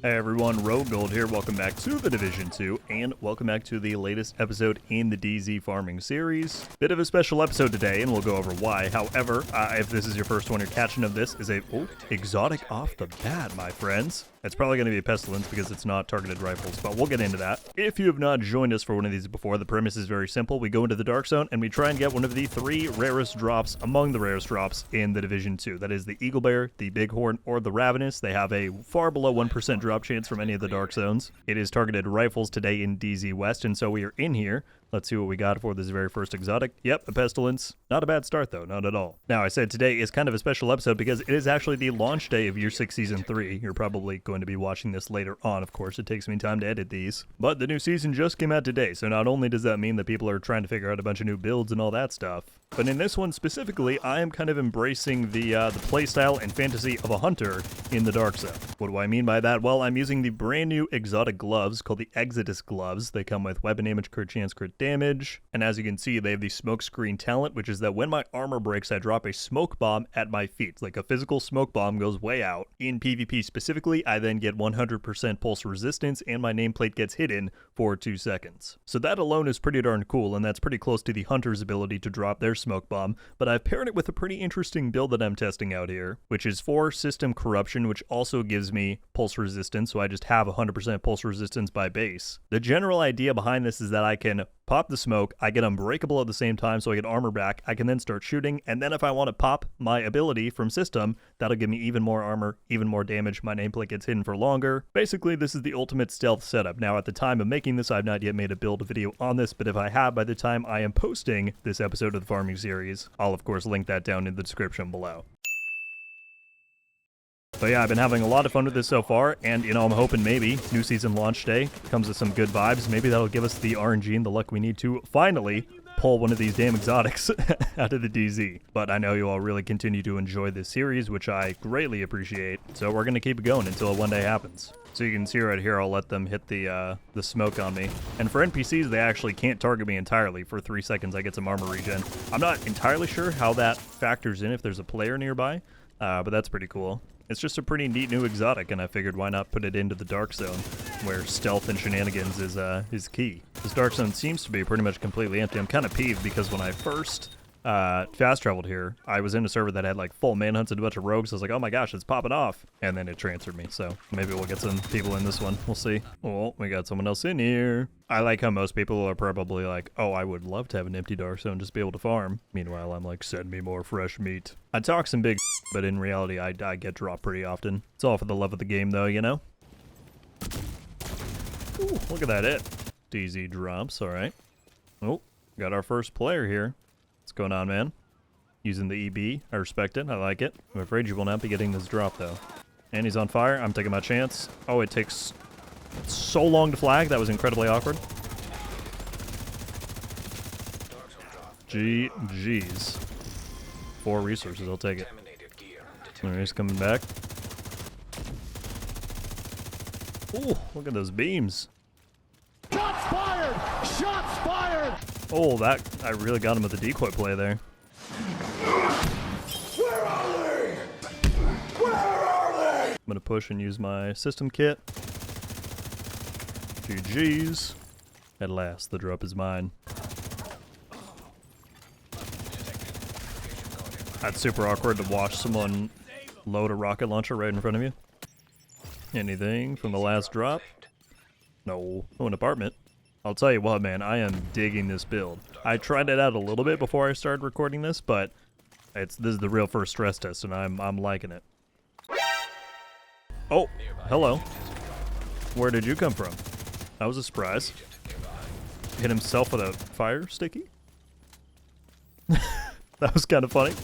Hey everyone, RogueGold here. Welcome back to the Division 2, and welcome back to the latest episode in the DZ farming series. Bit of a special episode today, and we'll go over why. However, if this is your first one you're catching of this, is a exotic off the bat, my friends. It's probably going to be a pestilence because it's not targeted rifles, but we'll get into that. If you have not joined us for one of these before, the premise is very simple. We go into the Dark Zone and we try and get one of the 3 rarest drops among the rarest drops in the Division 2. That is the Eagle Bear, the Bighorn, or the Ravenous. They have a far below 1% drop chance from any of the Dark Zones. It is targeted rifles today in DZ West, and so we are in here. Let's see what we got for this very first exotic. Yep, a pestilence. Not a bad start though, not at all. Now, I said today is kind of a special episode because it is actually the launch day of Year 6 Season 3. You're probably going to be watching this later on, of course. It takes me time to edit these. But the new season just came out today, so not only does that mean that people are trying to figure out a bunch of new builds and all that stuff, but in this one specifically, I am kind of embracing the playstyle and fantasy of a hunter in the Dark Zone. What do I mean by that? Well, I'm using the brand new exotic gloves called the Exodus gloves. They come with weapon damage, crit chance, crit damage, and as you can see, they have the smoke screen talent, which is that when my armor breaks, I drop a smoke bomb at my feet. Like a physical smoke bomb goes way out. In PvP specifically, I then get 100% pulse resistance, and my nameplate gets hidden for 2 seconds. So that alone is pretty darn cool, and that's pretty close to the hunter's ability to drop their smoke bomb, but I've paired it with a pretty interesting build that I'm testing out here, which is for system corruption, which also gives me pulse resistance, so I just have 100% pulse resistance by base. The general idea behind this is that I can pop the smoke, I get unbreakable at the same time, so I get armor back, I can then start shooting, and then if I want to pop my ability from system, that'll give me even more armor, even more damage, my nameplate gets hidden for longer. Basically, this is the ultimate stealth setup. Now, at the time of making this, I've not yet made a build video on this, but if I have by the time I am posting this episode of the farming series, I'll of course link that down in the description below. But yeah, I've been having a lot of fun with this so far, and you know, I'm hoping maybe new season launch day comes with some good vibes. Maybe that'll give us the RNG and the luck we need to finally pull one of these damn exotics out of the DZ. But I know you all really continue to enjoy this series, which I greatly appreciate, so we're gonna keep it going until one day happens. So you can see right here, I'll let them hit the smoke on me. And for NPCs, they actually can't target me entirely. For 3 seconds, I get some armor regen. I'm not entirely sure how that factors in if there's a player nearby, but that's pretty cool. It's just a pretty neat new exotic, and I figured why not put it into the Dark Zone, where stealth and shenanigans is key. This Dark Zone seems to be pretty much completely empty. I'm kind of peeved because when I first fast traveled here, I was in a server that had like full manhunts and a bunch of rogues. I was like, oh my gosh, it's popping off. And then it transferred me, so maybe we'll get some people in this one. We'll see. Oh, we got someone else in here. I like how most people are probably like, oh, I would love to have an empty Dark Zone, just be able to farm. Meanwhile, I'm like, send me more fresh meat. I talk some big but in reality, I get dropped pretty often. It's all for the love of the game, though, you know? Ooh, look at that hit. DZ drops, alright. Oh, got our first player here. What's going on, man? Using the EB. I respect it. I like it. I'm afraid you will not be getting this drop, though. And he's on fire. I'm taking my chance. Oh, it takes so long to flag. That was incredibly awkward. GG's. 4 resources. I'll take it. Alright, he's coming back. Ooh, look at those beams. Shots fired! Shots fired! Oh, that, I really got him with the decoy play there. Where are they? Where are they? I'm gonna push and use my system kit. GG's. At last, the drop is mine. That's super awkward to watch someone load a rocket launcher right in front of you. Anything from the last drop? No. Oh, an apartment. I'll tell you what, man, I am digging this build. I tried it out a little bit before I started recording this, but this is the real first stress test, and I'm liking it. Oh, hello. Where did you come from? That was a surprise. Hit himself with a fire sticky? That was kind of funny.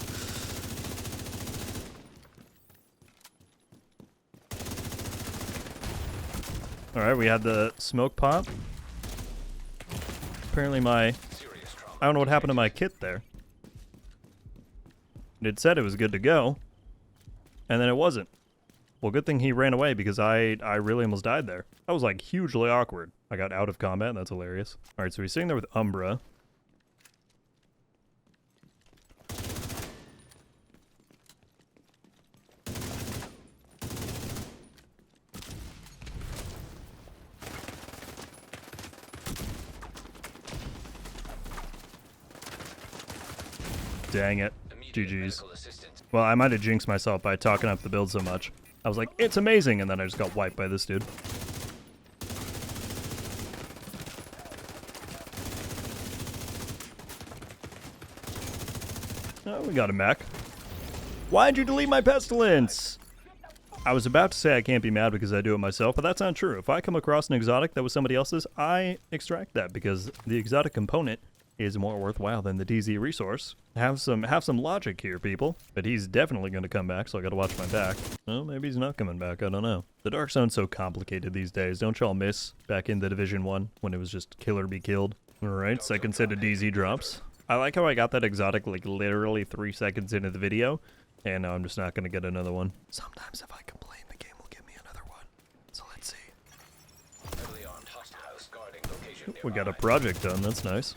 Alright, we had the smoke pop. Apparently I don't know what happened to my kit there. It said it was good to go, and then it wasn't. Well, good thing he ran away because I really almost died there. That was like hugely awkward. I got out of combat, that's hilarious. Alright, so he's sitting there with Umbra. Dang it. GG's. Well, I might have jinxed myself by talking up the build so much. I was like, it's amazing, and then I just got wiped by this dude. Oh, we got him back. Why'd you delete my pestilence? I was about to say I can't be mad because I do it myself, but that's not true. If I come across an exotic that was somebody else's, I extract that because the exotic component is more worthwhile than the DZ resource. Have some logic here, people. But he's definitely going to come back, so I got to watch my back. Well, maybe he's not coming back. I don't know. The Dark Zone's so complicated these days. Don't y'all miss back in the Division 1 when it was just kill or be killed? All right, second set of DZ drops. I like how I got that exotic like literally 3 seconds into the video, and now I'm just not going to get another one. Sometimes if I complain, the game will give me another one. So let's see. We got a project done. That's nice.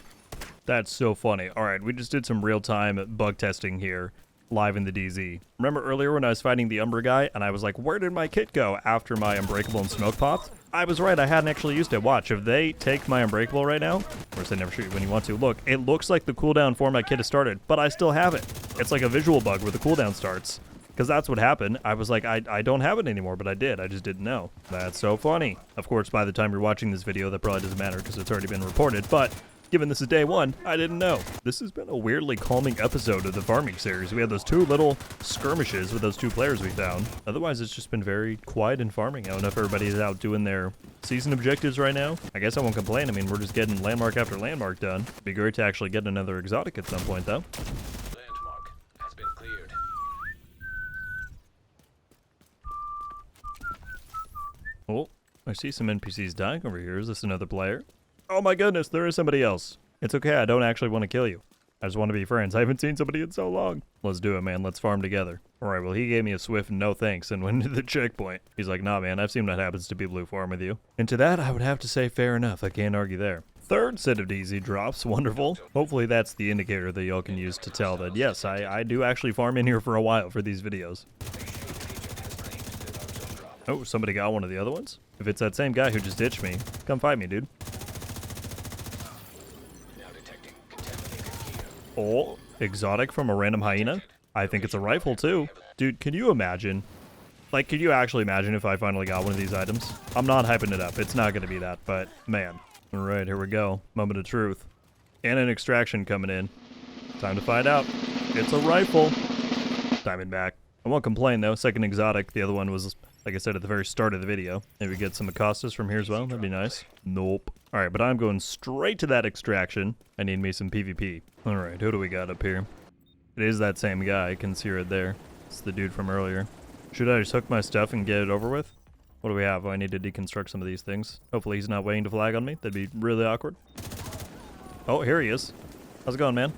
That's so funny. All right, we just did some real-time bug testing here, live in the DZ. Remember earlier when I was fighting the Umbra guy, and I was like, where did my kit go after my Unbreakable and Smoke popped? I was right, I hadn't actually used it. Watch, if they take my Unbreakable right now, of course they never shoot you when you want to, look, it looks like the cooldown for my kit has started, but I still have it. It's like a visual bug where the cooldown starts. Because that's what happened. I was like, I don't have it anymore, but I did. I just didn't know. That's so funny. Of course, by the time you're watching this video, that probably doesn't matter because it's already been reported, but given this is day 1, I didn't know. This has been a weirdly calming episode of the farming series. We had those 2 little skirmishes with those 2 players we found. Otherwise, it's just been very quiet and farming. I don't know if everybody's out doing their season objectives right now. I guess I won't complain. I mean, we're just getting landmark after landmark done. It'd be great to actually get another exotic at some point, though. Landmark has been cleared. Oh, I see some NPCs dying over here. Is this another player? Oh my goodness, there is somebody else. It's okay, I don't actually want to kill you. I just want to be friends. I haven't seen somebody in so long. Let's do it, man. Let's farm together. Alright, well, he gave me a swift no thanks and went to the checkpoint. He's like, nah, man, I've seen what happens to people who farm with you. And to that, I would have to say fair enough. I can't argue there. Third set of DZ drops. Wonderful. Hopefully that's the indicator that y'all can use to tell that, yes, I do actually farm in here for a while for these videos. Oh, somebody got one of the other ones? If it's that same guy who just ditched me, come fight me, dude. Oh, exotic from a random hyena? I think it's a rifle too. Dude, can you imagine? Like, could you actually imagine if I finally got one of these items? I'm not hyping it up. It's not going to be that, but man. All right, here we go. Moment of truth. And an extraction coming in. Time to find out. It's a rifle. Diamondback. I won't complain though. Second exotic. The other one was, like I said, at the very start of the video. Maybe get some Acostas from here as well. That'd be nice. Nope. All right, but I'm going straight to that extraction. I need me some PvP. All right, who do we got up here? It is that same guy. I can see right there. It's the dude from earlier. Should I just hook my stuff and get it over with? What do we have? Oh, I need to deconstruct some of these things. Hopefully he's not waiting to flag on me. That'd be really awkward. Oh, here he is. How's it going, man?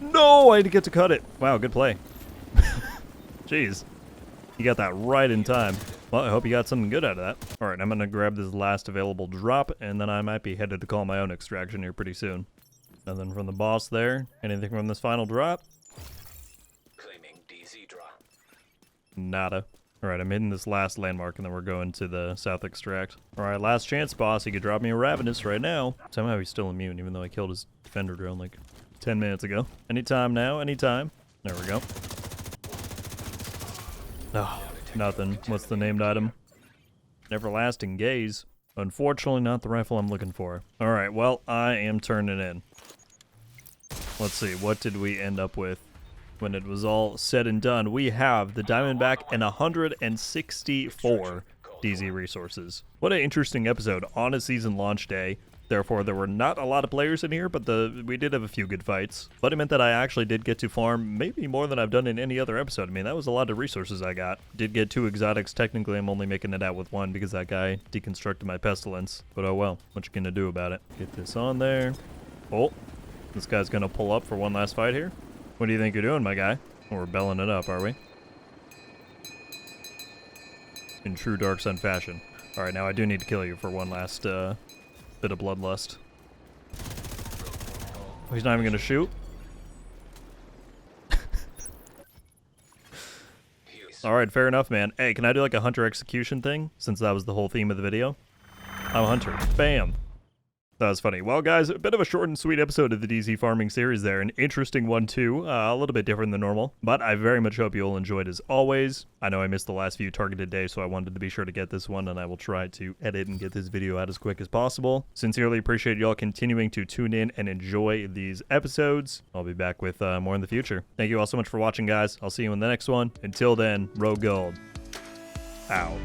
No, I didn't get to cut it. Wow, good play. Jeez. You got that right in time. Well, I hope you got something good out of that. All right, I'm going to grab this last available drop, and then I might be headed to call my own extraction here pretty soon. Nothing from the boss there. Anything from this final drop? Claiming DZ drop. Nada. All right, I'm hitting this last landmark, and then we're going to the south extract. All right, last chance, boss. He could drop me a Ravenous right now. Somehow he's still immune, even though I killed his defender drone like 10 minutes ago. Anytime now, anytime. There we go. Oh, nothing. What's the named item? Everlasting Gaze. Unfortunately, not the rifle I'm looking for. All right, well, I am turning in. Let's see, what did we end up with when it was all said and done? We have the Diamondback and 164 DZ resources. What an interesting episode on a season launch day. Therefore, there were not a lot of players in here, but we did have a few good fights. But it meant that I actually did get to farm maybe more than I've done in any other episode. I mean, that was a lot of resources I got. Did get 2 exotics. Technically, I'm only making it out with 1 because that guy deconstructed my pestilence. But oh well, what you gonna do about it? Get this on there. Oh, this guy's gonna pull up for one last fight here. What do you think you're doing, my guy? Oh, we're belling it up, are we? In true Dark Sun fashion. All right, now I do need to kill you for one last bit of bloodlust. Oh, he's not even gonna shoot. All right, fair enough, man. Hey, can I do like a hunter execution thing since that was the whole theme of the video? I'm Hunter. Bam. That was funny. Well, guys, a bit of a short and sweet episode of the DZ farming series there. An interesting one, too. A little bit different than normal. But I very much hope you all enjoyed as always. I know I missed the last few targeted days, so I wanted to be sure to get this one, and I will try to edit and get this video out as quick as possible. Sincerely appreciate you all continuing to tune in and enjoy these episodes. I'll be back with more in the future. Thank you all so much for watching, guys. I'll see you in the next one. Until then, RogueGold. Out.